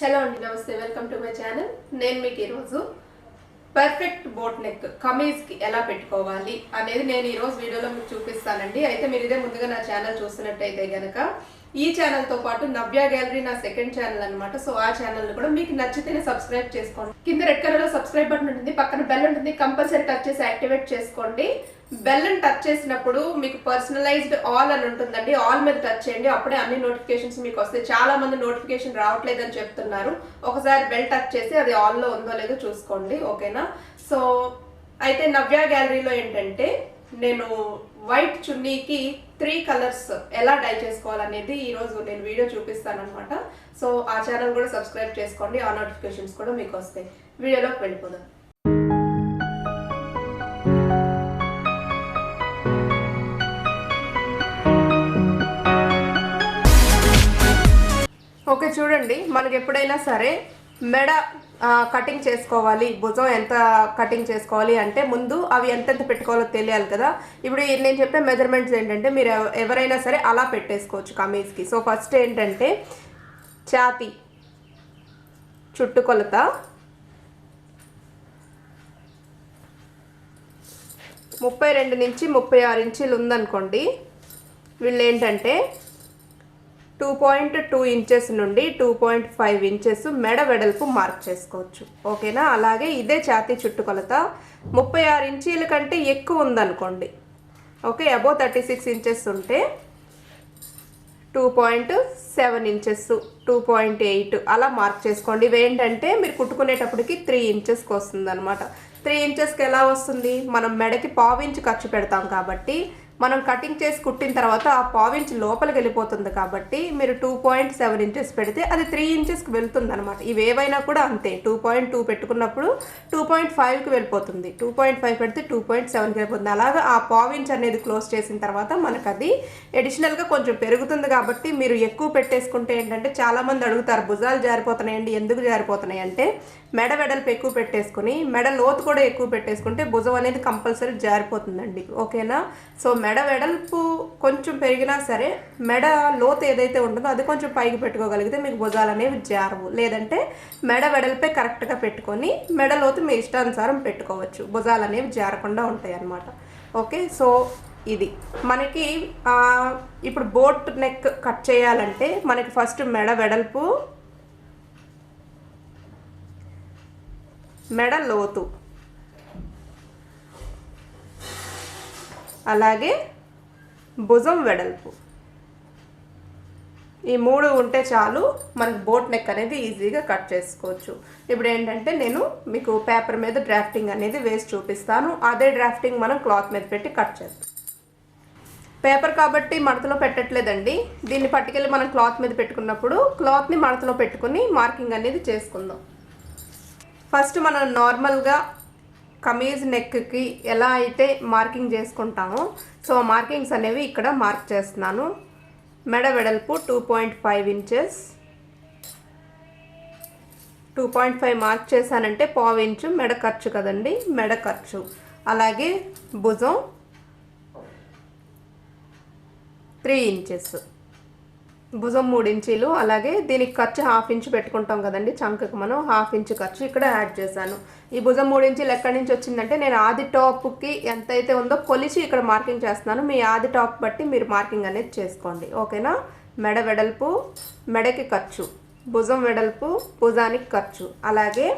Hello అండి, నమస్తే. Welcome to my channel. నేను మీకు ఈరోజు పర్ఫెక్ట్ బోట్ నెక్ కమీజ్కి ఎలా పెట్టుకోవాలి అనేది నేను ఈరోజు వీడియోలో మీకు చూపిస్తానండి. అయితే మీరు ఇదే ముందుగా నా ఛానల్ చూస్తున్నట్టయితే గనక ఈ ఛానల్తో పాటు నవ్య గ్యాలరీ నా సెకండ్ ఛానల్ అనమాట. సో ఆ ఛానల్ కూడా మీకు నచ్చితేనే సబ్స్క్రైబ్ చేసుకోండి. కింద రెడ్ కలర్ లో సబ్స్క్రైబ్ బటన్ ఉంటుంది, పక్కన బెల్ ఉంటుంది. కంపల్సరీ టచ్ చేసి యాక్టివేట్ చేసుకోండి. బెల్ ని టచ్ చేసినప్పుడు మీకు పర్సనలైజ్డ్ ఆల్ అని ఉంటుందండి. ఆల్ మీద టచ్ చేయండి, అప్పుడే అన్ని నోటిఫికేషన్స్ మీకు వస్తాయి. చాలా మంది నోటిఫికేషన్ రావట్లేదు అని చెప్తున్నారు. ఒకసారి బెల్ టచ్ చేసి అది ఆల్ లో ఉందో లేదో చూసుకోండి, ఓకేనా? సో అయితే నవ్య గ్యాలరీలో ఏంటంటే నేను వైట్ చున్నీకి 3 కలర్స్ ఎలా డై చేసుకోవాలనేది ఈరోజు నేను వీడియో చూపిస్తాను అనమాట. సో ఆ ఛానల్ కూడా సబ్స్క్రైబ్ చేసుకోండి, ఆ నోటిఫికేషన్స్ కూడా మీకు వస్తాయి. వీడియోలోకి వెళ్ళిపోదాం. ఓకే, చూడండి, మనకి ఎప్పుడైనా సరే మెడ కటింగ్ చేసుకోవాలి, భుజం ఎంత కటింగ్ చేసుకోవాలి అంటే ముందు అవి ఎంతెంత పెట్టుకోవాలో తెలియాలి కదా. ఇప్పుడు నేను చెప్పే మెజర్మెంట్స్ ఏంటంటే మీరు ఎవరైనా సరే అలా పెట్టేసుకోవచ్చు కమీజ్కి. సో ఫస్ట్ ఏంటంటే ఛాతీ చుట్టుకొలత 32 నుంచి 36 ఇంచీలు ఉందనుకోండి. వీళ్ళు ఏంటంటే 2.2 ఇంచెస్ నుండి 2.5 ఇంచెస్ మెడ వెడల్పు మార్క్ చేసుకోవచ్చు, ఓకేనా? అలాగే ఇదే ఛాతీ చుట్టుకొలత 36 ఇంచీల కంటే ఎక్కువ ఉందనుకోండి, ఓకే, అబోవ్ 36 ఇంచెస్ ఉంటే 2.7 ఇంచెస్ 2.8 అలా మార్క్ చేసుకోండి. ఇవేంటంటే మీరు కుట్టుకునేటప్పటికి 3 ఇంచెస్కి వస్తుంది అనమాట. 3 ఇంచెస్కి ఎలా వస్తుంది? మనం మెడకి 1/4 ఇంచ్ ఖర్చు పెడతాం కాబట్టి మనం కటింగ్ చేసి కుట్టిన తర్వాత ఆ 1/4 ఇంచ్ లోపలికి వెళ్ళిపోతుంది కాబట్టి మీరు 2.7 ఇంచెస్ పెడితే అది 3 ఇంచెస్కి వెళ్తుంది అనమాట. ఇవేవైనా కూడా అంతే, 2.2 పెట్టుకున్నప్పుడు 2.5కి వెళ్ళిపోతుంది, 2.5 పెడితే 2.7కి వెళ్ళిపోతుంది. అలాగా ఆ 1/4 ఇంచ్ అనేది క్లోజ్ చేసిన తర్వాత మనకు అది అడిషనల్గా కొంచెం పెరుగుతుంది. కాబట్టి మీరు ఎక్కువ పెట్టేసుకుంటే ఏంటంటే చాలామంది అడుగుతారు, భుజాలు జారిపోతున్నాయండి, ఎందుకు జారిపోతున్నాయి అంటే మెడ వెడల్పు ఎక్కువ పెట్టేసుకుని మెడ లోతు కూడా ఎక్కువ పెట్టేసుకుంటే భుజం అనేది కంపల్సరీ జారిపోతుందండి, ఓకేనా? సో మెడ వెడల్పు కొంచెం పెరిగినా సరే మెడ లోతు ఏదైతే ఉంటుందో అది కొంచెం పైకి పెట్టుకోగలిగితే మీకు భుజాలు అనేవి జారవు. లేదంటే మెడ వెడల్పే కరెక్ట్గా పెట్టుకొని మెడ లోతు మీ ఇష్టానుసారం పెట్టుకోవచ్చు, భుజాలు అనేవి జారకుండా ఉంటాయి అన్నమాట. ఓకే, సో ఇది మనకి ఇప్పుడు బోట్ నెక్ కట్ చేయాలంటే మనకి ఫస్ట్ మెడ వెడల్పు, మెడ లోతు, అలాగే భుజం వెడల్పు, ఈ 3 ఉంటే చాలు మనకి బోట్ నెక్ అనేది ఈజీగా కట్ చేసుకోవచ్చు. ఇప్పుడు ఏంటంటే నేను మీకు పేపర్ మీద డ్రాఫ్టింగ్ అనేది వేసి చూపిస్తాను. అదే డ్రాఫ్టింగ్ మనం క్లాత్ మీద పెట్టి కట్ చేస్తాం. పేపర్ కాబట్టి మడతలో పెట్టట్లేదండి, దీన్ని పట్టుకెళ్ళి మనం క్లాత్ మీద పెట్టుకున్నప్పుడు క్లాత్ని మడతలో పెట్టుకుని మార్కింగ్ అనేది చేసుకుందాం. ఫస్ట్ మనం నార్మల్గా కమీజ్ నెక్కి ఎలా అయితే మార్కింగ్ చేసుకుంటామో సో మార్కింగ్స్ అనేవి ఇక్కడ మార్క్ చేస్తున్నాను. మెడ వెడల్పు 2.5 ఇంచెస్, 2.5 మార్క్ చేశానంటే 1/4 ఇంచు మెడ ఖర్చు కదండి, మెడ ఖర్చు. అలాగే భుజం 3 ఇంచెస్, భుజం 3 ఇంచీలు. అలాగే దీనికి ఖర్చు 1/2 ఇంచు పెట్టుకుంటాం కదండి, చంకకి మనం 1/2 ఇంచు ఖర్చు ఇక్కడ యాడ్ చేశాను. ఈ భుజం 3 ఇంచీలు ఎక్కడి నుంచి వచ్చిందంటే నేను ఆది టాప్కి ఎంత అయితే ఉందో కొలిచి ఇక్కడ మార్కింగ్ చేస్తున్నాను. మీ ఆది టాప్ బట్టి మీరు మార్కింగ్ అనేది చేసుకోండి, ఓకేనా? మెడ వెడల్పు, మెడకి ఖర్చు, భుజం వెడల్పు, భుజానికి ఖర్చు. అలాగే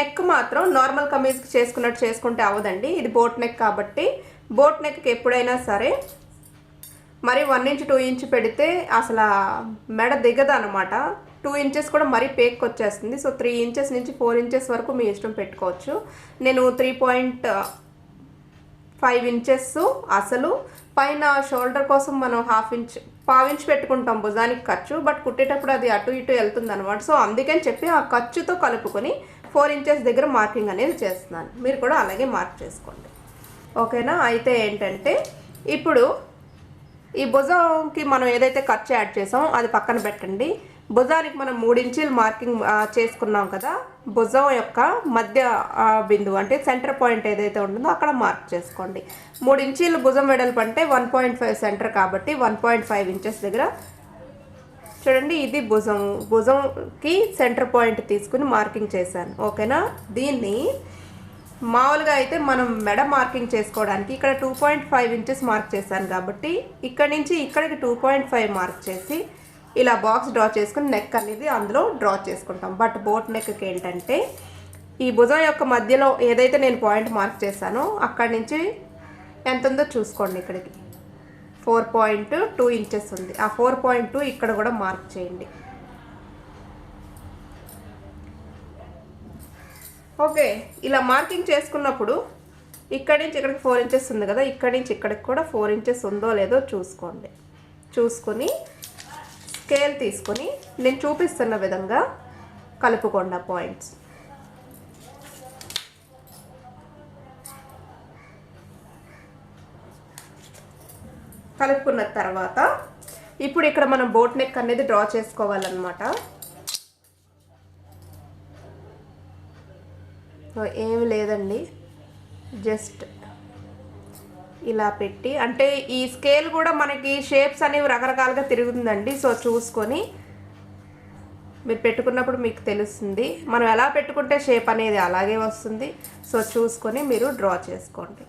నెక్ మాత్రం నార్మల్ కమీజ్కి చేసుకున్నట్టు చేసుకుంటే అవ్వదండి, ఇది బోట్ నెక్ కాబట్టి బోట్ నెక్కి ఎప్పుడైనా సరే మరి 1 ఇంచ్ 2 ఇంచ్ పెడితే అసలు మెడ దిగదు అనమాట. 2 ఇంచెస్ కూడా మరీ పేక్కి వచ్చేస్తుంది. సో 3 ఇంచెస్ నుంచి 4 ఇంచెస్ వరకు మీ ఇష్టం పెట్టుకోవచ్చు. నేను 3.5 ఇంచెస్ అసలు పైన షోల్డర్ కోసం మనం 1/2 ఇంచ్ పెట్టుకుంటాం భుజానికి ఖర్చు, బట్ కుట్టేటప్పుడు అది అటు ఇటు వెళ్తుంది అనమాట. సో అందుకని చెప్పి ఆ ఖర్చుతో కలుపుకొని 4 ఇంచెస్ దగ్గర మార్కింగ్ అనేది చేస్తున్నాను. మీరు కూడా అలాగే మార్క్ చేసుకోండి, ఓకేనా? అయితే ఏంటంటే ఇప్పుడు ఈ భుజంకి మనం ఏదైతే ఖర్చు యాడ్ చేసామో అది పక్కన పెట్టండి. భుజానికి మనం 3 ఇంచీలు మార్కింగ్ చేసుకున్నాం కదా, భుజం యొక్క మధ్య బిందువు అంటే సెంటర్ పాయింట్ ఏదైతే ఉంటుందో అక్కడ మార్క్ చేసుకోండి. 3 ఇంచీలు భుజం వెడల్పు అంటే 1.5 సెంటర్ కాబట్టి 1.5 ఇంచెస్ దగ్గర చూడండి ఇది భుజంకి సెంటర్ పాయింట్ తీసుకుని మార్కింగ్ చేశాను. ఓకేనా. దీన్ని మామూలుగా అయితే మనం మెడ మార్కింగ్ చేసుకోవడానికి ఇక్కడ 2.5 ఇంచెస్ మార్క్ చేశాను కాబట్టి ఇక్కడ నుంచి ఇక్కడికి 2.5 మార్క్ చేసి ఇలా బాక్స్ డ్రా చేసుకుని నెక్ అనేది అందులో డ్రా చేసుకుంటాం. బట్ బోట్ నెక్కి ఏంటంటే ఈ భుజం యొక్క మధ్యలో ఏదైతే నేను పాయింట్ మార్క్ చేశానో అక్కడి నుంచి ఎంత ఉందో చూసుకోండి. ఇక్కడికి 4.2 ఇంచెస్ ఉంది. ఆ 4.2 ఇక్కడ కూడా మార్క్ చేయండి. ఓకే. ఇలా మార్కింగ్ చేసుకున్నప్పుడు ఇక్కడి నుంచి ఇక్కడికి 4 ఇంచెస్ ఉంది కదా, ఇక్కడి నుంచి ఇక్కడికి కూడా 4 ఇంచెస్ ఉందో లేదో చూసుకోండి. చూసుకొని స్కేల్ తీసుకొని నేను చూపిస్తున్న విధంగా కలుపుకోండి ఆ పాయింట్స్. కలుపుకున్న తర్వాత ఇప్పుడు ఇక్కడ మనం బోట్ నెక్ అనేది డ్రా చేసుకోవాలన్నమాట. ఏమి లేదండి, జస్ట్ ఇలా పెట్టి, అంటే ఈ స్కేల్ కూడా మనకి షేప్స్ అనేవి రకరకాలుగా తిరుగుతుందండి. సో చూసుకొని మీరు పెట్టుకున్నప్పుడు మీకు తెలుస్తుంది. మనం ఎలా పెట్టుకుంటే షేప్ అనేది అలాగే వస్తుంది. సో చూసుకొని మీరు డ్రా చేసుకోండి.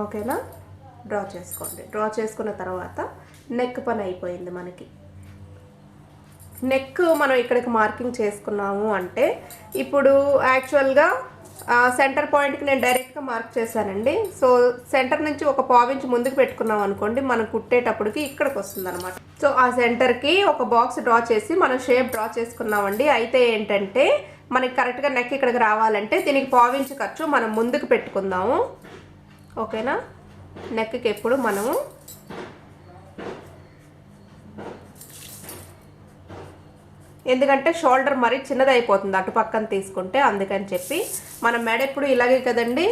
ఓకేనా. డ్రా చేసుకోండి. డ్రా చేసుకున్న తర్వాత నెక్ పని అయిపోయింది మనకి. నెక్ మనం ఇక్కడికి మార్కింగ్ చేసుకున్నాము అంటే ఇప్పుడు యాక్చువల్గా సెంటర్ పాయింట్కి నేను డైరెక్ట్గా మార్క్ చేశానండి. సో సెంటర్ నుంచి ఒక పావించి ముందుకు పెట్టుకున్నాం అనుకోండి, మనం కుట్టేటప్పటికి ఇక్కడికి వస్తుంది అనమాట. సో ఆ సెంటర్కి ఒక బాక్స్ డ్రా చేసి మనం షేప్ డ్రా చేసుకున్నామండి. అయితే ఏంటంటే మనకి కరెక్ట్గా నెక్ ఇక్కడికి రావాలంటే దీనికి పావించి ఖర్చు మనం ముందుకు పెట్టుకుందాము. ఓకేనా. నెక్కి ఎప్పుడు మనము ఎందుకంటే షోల్డర్ మరీ చిన్నది అయిపోతుంది అటు పక్కన తీసుకుంటే, అందుకని చెప్పి మనం మెడ ఎప్పుడు ఇలాగే కదండి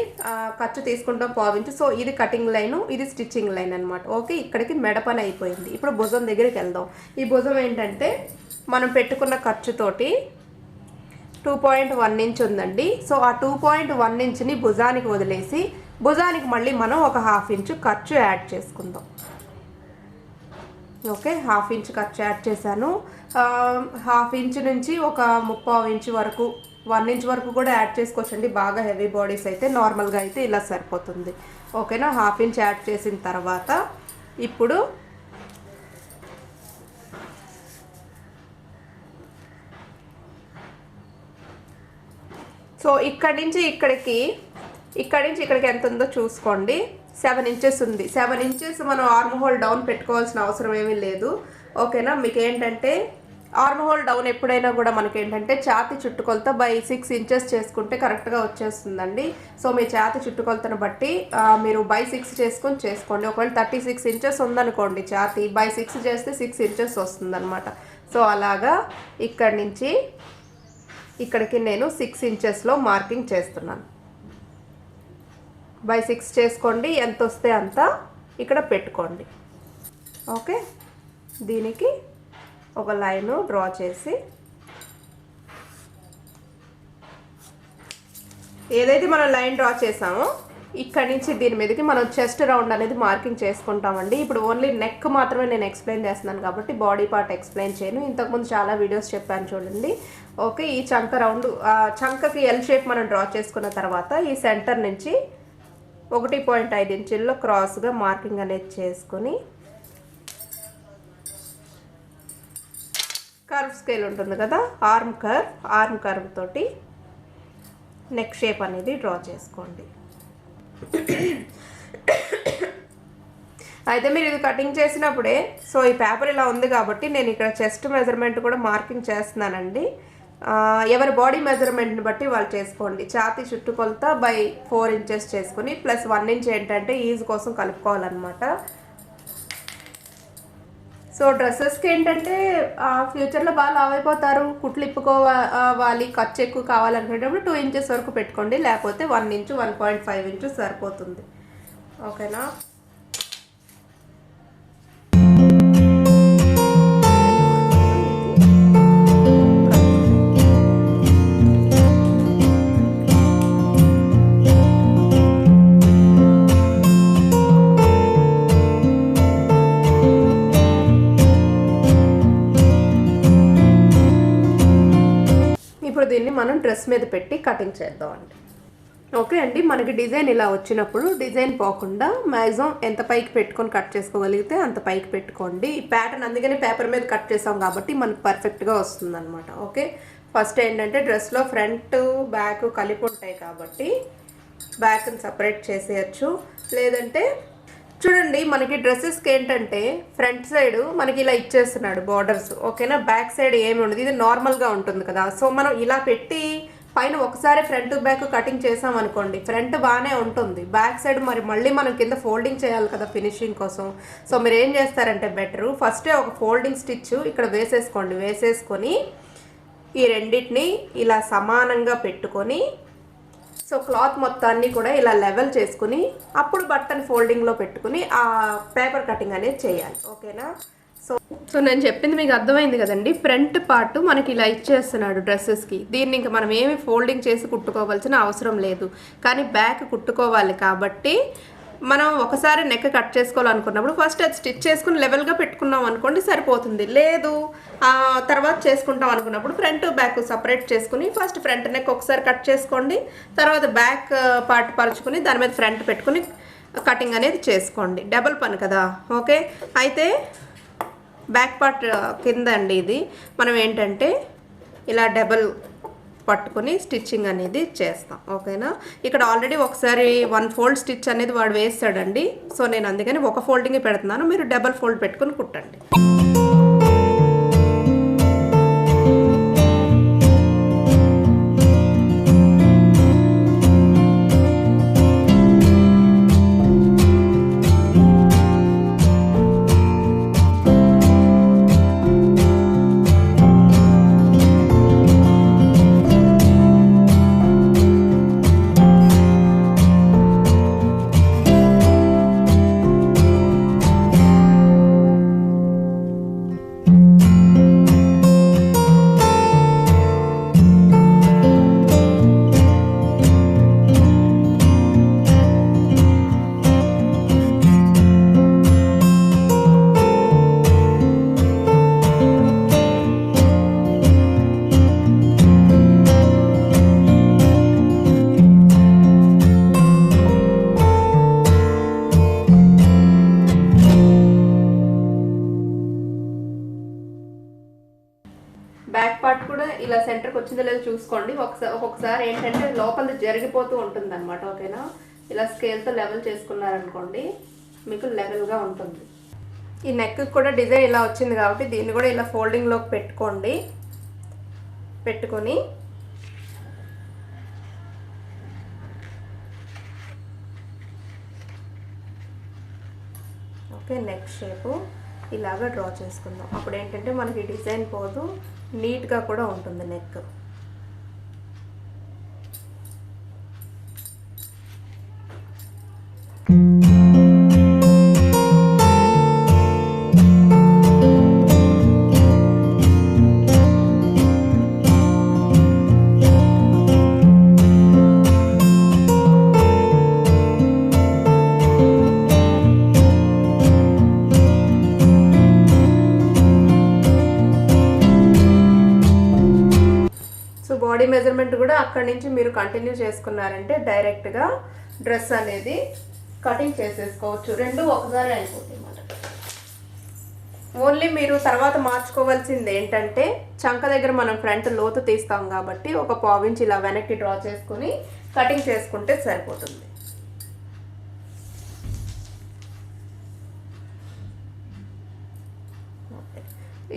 ఖర్చు తీసుకుంటాం పావించి. సో ఇది కటింగ్ లైను, ఇది స్టిచ్చింగ్ లైన్ అనమాట. ఓకే. ఇక్కడికి మెడ పని అయిపోయింది. ఇప్పుడు భుజం దగ్గరికి వెళ్దాం. ఈ భుజం ఏంటంటే మనం పెట్టుకున్న ఖర్చుతోటి 2.1 ఇంచ్ ఉందండి. సో ఆ 2.1 ఇంచ్ని భుజానికి వదిలేసి భుజానికి మళ్ళీ మనం ఒక 1/2 ఇంచు ఖర్చు యాడ్ చేసుకుందాం. ఓకే. 1/2 ఇంచ్ ఖర్చు యాడ్ చేశాను. 1/2 ఇంచ్ నుంచి ఒక 3/4 ఇంచ్ వరకు, 1 ఇంచ్ వరకు కూడా యాడ్ చేసుకోవచ్చండి. బాగా హెవీ బాడీస్ అయితే, నార్మల్గా అయితే ఇలా సరిపోతుంది. ఓకేనా. 1/2 ఇంచ్ యాడ్ చేసిన తర్వాత ఇప్పుడు సో ఇక్కడి నుంచి ఇక్కడికి ఎంత ఉందో చూసుకోండి. 7 ఇంచెస్ ఉంది. 7 ఇంచెస్ మనం ఆర్మ్ హోల్ డౌన్ పెట్టుకోవాల్సిన అవసరం ఏమీ లేదు. ఓకేనా. మీకు ఏంటంటే ఆర్మ్ హోల్ డౌన్ ఎప్పుడైనా కూడా మనకి ఏంటంటే ఛాతీ చుట్టుకొలత బై 6 ఇంచెస్ చేసుకుంటే కరెక్ట్గా వచ్చేస్తుందండి. సో మీ ఛాతీ చుట్టుకొలతను బట్టి మీరు బై 6 చేసుకోండి. ఒకవేళ 36 ఇంచెస్ ఉందనుకోండి ఛాతీ, బై 6 చేస్తే 6 ఇంచెస్ వస్తుందన్నమాట. సో అలాగా ఇక్కడి నుంచి ఇక్కడికి నేను 6 ఇంచెస్లో మార్కింగ్ చేస్తున్నాను. బై 6 చేసుకోండి. ఎంత వస్తే అంత ఇక్కడ పెట్టుకోండి. ఓకే. దీనికి ఒక లైను డ్రా చేసి ఏదైతే మనం లైన్ డ్రా చేసామో ఇక్కడి నుంచి దీని మీదకి మనం చెస్ట్ రౌండ్ అనేది మార్కింగ్ చేసుకుంటామండి. ఇప్పుడు ఓన్లీ నెక్ మాత్రమే నేను ఎక్స్ప్లెయిన్ చేస్తున్నాను కాబట్టి బాడీ పార్ట్ ఎక్స్ప్లెయిన్ చేయను. ఇంతకుముందు చాలా వీడియోస్ చెప్పాను చూడండి. ఓకే. ఈ చంక రౌండ్, చంకకి ఎల్ షేప్ మనం డ్రా చేసుకున్న తర్వాత ఈ సెంటర్ నుంచి 1.5 ఇంచుల్లో క్రాస్గా మార్కింగ్ అనేది చేసుకుని కర్వ్ స్కేల్ ఉంటుంది కదా, ఆర్మ్ కర్వ్ తోటి నెక్ షేప్ అనేది డ్రా చేసుకోండి. అయితే మీరు ఇది కటింగ్ చేసినప్పుడే, సో ఈ పేపర్ ఇలా ఉంది కాబట్టి నేను ఇక్కడ చెస్ట్ మెజర్మెంట్ కూడా మార్కింగ్ చేస్తున్నానండి. ఎవరి బాడీ మెజర్మెంట్ని బట్టి వాళ్ళు చేసుకోండి. ఛాతీ చుట్టుకొలత బై 4 ఇంచెస్ చేసుకుని ప్లస్ 1 ఇంచ్ ఏంటంటే ఈజ్ కోసం కలుపుకోవాలన్నమాట. సో డ్రెస్సెస్కి ఏంటంటే ఫ్యూచర్లో బాగా లావ్ అయిపోతారు, కుట్లు ఇప్పుకోవాలి, ఖర్చు ఎక్కువ కావాలనుకునేటప్పుడు 2 ఇంచెస్ వరకు పెట్టుకోండి. లేకపోతే 1 ఇంచు 1.5 ఇంచు సరిపోతుంది. ఓకేనా. దీన్ని మనం డ్రెస్ మీద పెట్టి కటింగ్ చేద్దామండి. ఓకే అండి, మనకి డిజైన్ ఇలా వచ్చినప్పుడు డిజైన్ పోకుండా మ్యాక్సిమం ఎంత పైకి పెట్టుకొని కట్ చేసుకోగలిగితే అంత పైకి పెట్టుకోండి. ఈ ప్యాటర్న్ అందుకని పేపర్ మీద కట్ చేసాం కాబట్టి మనకు పర్ఫెక్ట్గా వస్తుంది అనమాట. ఓకే, ఫస్ట్ ఏంటంటే డ్రెస్లో ఫ్రంట్ బ్యాక్ కలిపి ఉంటాయి కాబట్టి బ్యాక్ని సపరేట్ చేసేయచ్చు. లేదంటే చూడండి, మనకి డ్రెస్సెస్కి ఏంటంటే ఫ్రంట్ సైడ్ మనకి ఇలా ఇచ్చేస్తున్నాడు బార్డర్స్. ఓకేనా, బ్యాక్ సైడ్ ఏమి ఉండదు, ఇది నార్మల్గా ఉంటుంది కదా. సో మనం ఇలా పెట్టి పైన ఒకసారి ఫ్రంట్ బ్యాక్ కటింగ్ చేసాం అనుకోండి, ఫ్రంట్ బాగానే ఉంటుంది, బ్యాక్ సైడ్ మళ్ళీ మనం కింద ఫోల్డింగ్ చేయాలి కదా ఫినిషింగ్ కోసం. సో మీరు ఏం చేస్తారంటే బెటరు, ఫస్టే ఒక ఫోల్డింగ్ స్టిచ్ ఇక్కడ వేసేసుకోండి. వేసేసుకొని ఈ రెండింటిని ఇలా సమానంగా పెట్టుకొని సో క్లాత్ మొత్తాన్ని కూడా ఇలా లెవెల్ చేసుకుని అప్పుడు బట్టన్ ఫోల్డింగ్లో పెట్టుకుని ఆ పేపర్ కటింగ్ అనేది చేయాలి. ఓకేనా, సో నేను చెప్పింది మీకు అర్థమైంది కదండి. ఫ్రంట్ పార్ట్ మనకి ఇలా ఇచ్చేస్తున్నాడు డ్రెస్సెస్కి, దీన్ని ఇంకా మనం ఏమి ఫోల్డింగ్ చేసి కుట్టుకోవాల్సిన అవసరం లేదు. కానీ బ్యాక్ కుట్టుకోవాలి కాబట్టి మనం ఒకసారి నెక్ కట్ చేసుకోవాలనుకున్నప్పుడు ఫస్ట్ అది స్టిచ్ చేసుకుని లెవెల్గా పెట్టుకున్నాం అనుకోండి సరిపోతుంది. లేదు తర్వాత చేసుకుంటాం అనుకున్నప్పుడు ఫ్రంట్ బ్యాక్ సపరేట్ చేసుకుని ఫస్ట్ ఫ్రంట్ నెక్ ఒకసారి కట్ చేసుకోండి, తర్వాత బ్యాక్ పార్ట్ పరుచుకుని దాని మీద ఫ్రంట్ పెట్టుకుని కటింగ్ అనేది చేసుకోండి. డబుల్ పని కదా. ఓకే, అయితే బ్యాక్ పార్ట్ కింద అండి ఇది మనం ఏంటంటే ఇలా డబల్ పట్టుకొని స్టిచ్చింగ్ అనేది చేస్తాం. ఓకేనా, ఇక్కడ ఆల్రెడీ ఒకసారి 1 ఫోల్డ్ స్టిచ్ అనేది వాడు వేస్తాడండి. సో నేను అందుకని ఒక ఫోల్డింగ్ పెడుతున్నాను, మీరు డబల్ ఫోల్డ్ పెట్టుకొని కుట్టండి. బ్యాక్ పార్ట్ కూడా ఇలా సెంటర్కి వచ్చిందో లేదో చూసుకోండి. ఒక్కొక్కసారి ఏంటంటే లోపల జరిగిపోతూ ఉంటుంది అనమాట. ఓకేనా, ఇలా స్కేల్తో లెవెల్ చేసుకున్నారనుకోండి మీకు లెవెల్గా ఉంటుంది. ఈ నెక్ కూడా డిజైన్ ఇలా వచ్చింది కాబట్టి దీన్ని కూడా ఇలా ఫోల్డింగ్లోకి పెట్టుకోండి. పెట్టుకొని ఓకే నెక్ షేపు ఇలాగా డ్రా చేసుకుందాం. అప్పుడు ఏంటంటే మనకి డిజైన్ పోదు, నీట్గా కూడా ఉంటుంది నెక్. బాడీ మెజర్మెంట్ కూడా అక్కడి నుంచి మీరు కంటిన్యూ చేసుకున్నారంటే డైరెక్ట్గా డ్రెస్ అనేది కటింగ్ చేసేసుకోవచ్చు. రెండు ఒకసారి అయిపోతాయి మనకి. ఓన్లీ మీరు తర్వాత మార్చుకోవాల్సింది ఏంటంటే చంక దగ్గర మనం ఫ్రంట్ లోతు తీస్తాం కాబట్టి ఒక పావించి ఇలా వెనక్కి డ్రా చేసుకుని కటింగ్ చేసుకుంటే సరిపోతుంది.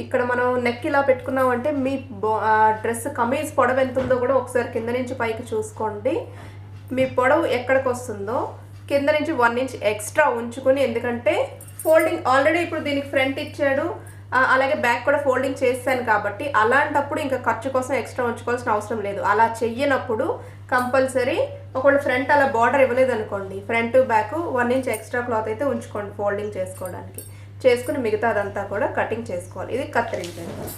ఇక్కడ మనం నెక్ ఇలా పెట్టుకున్నామంటే మీ డ్రెస్ కమీజ్ పొడవు ఎంత ఉందో కూడా ఒకసారి కింద నుంచి పైకి చూసుకోండి. మీ పొడవు ఎక్కడికి వస్తుందో కింద నుంచి 1 ఇంచ్ ఎక్స్ట్రా ఉంచుకొని, ఎందుకంటే ఫోల్డింగ్ ఆల్రెడీ ఇప్పుడు దీనికి ఫ్రంట్ ఇచ్చాడు, అలాగే బ్యాక్ కూడా ఫోల్డింగ్ చేశాను కాబట్టి అలాంటప్పుడు ఇంకా ఖర్చు కోసం ఎక్స్ట్రా ఉంచుకోవాల్సిన అవసరం లేదు. అలా చెయ్యనప్పుడు కంపల్సరీ ఒకవేళ ఫ్రంట్ అలా బార్డర్ ఇవ్వలేదు అనుకోండి, front back 1 inch extra cloth అయితే ఉంచుకోండి ఫోల్డింగ్ చేసుకోవడానికి. చేసుకుని మిగతా అదంతా కూడా కటింగ్ చేసుకోవాలి. ఇది కత్తిరించండి.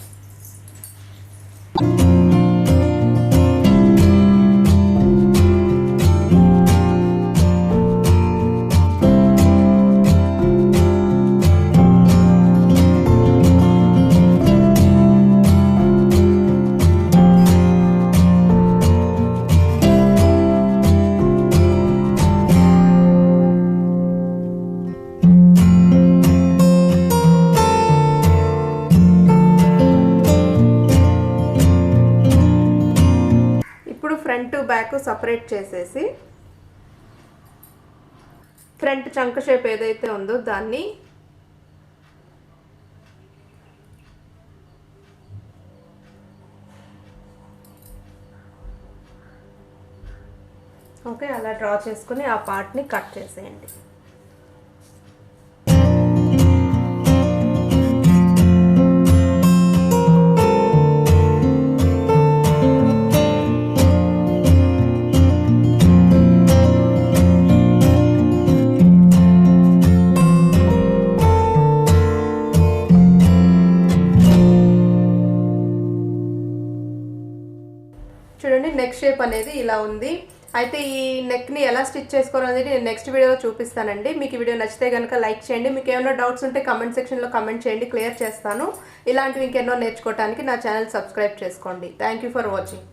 బ్యాక్ సపరేట్ చేసేసి ఫ్రంట్ చంక షేప్ ఏదైతే ఉందో దాన్ని ఓకే అలా డ్రా చేసుకుని ఆ పార్ట్ని కట్ చేసేయండి. చూడండి నెక్ షేప్ అనేది ఇలా ఉంది. అయితే ఈ నెక్ని ఎలా స్టిచ్ చేసుకోవాలనేది నేను నెక్స్ట్ వీడియోలో చూపిస్తానండి. మీకు ఈ వీడియో నచ్చితే కనుక లైక్ చేయండి. మీకు ఏమైనా డౌట్స్ ఉంటే కమెంట్ సెక్షన్లో కమెంట్ చేయండి, క్లియర్ చేస్తాను. ఇలాంటివి ఇంకెన్నో నేర్చుకోవడానికి నా ఛానల్ సబ్స్క్రైబ్ చేసుకోండి. Thank you for watching.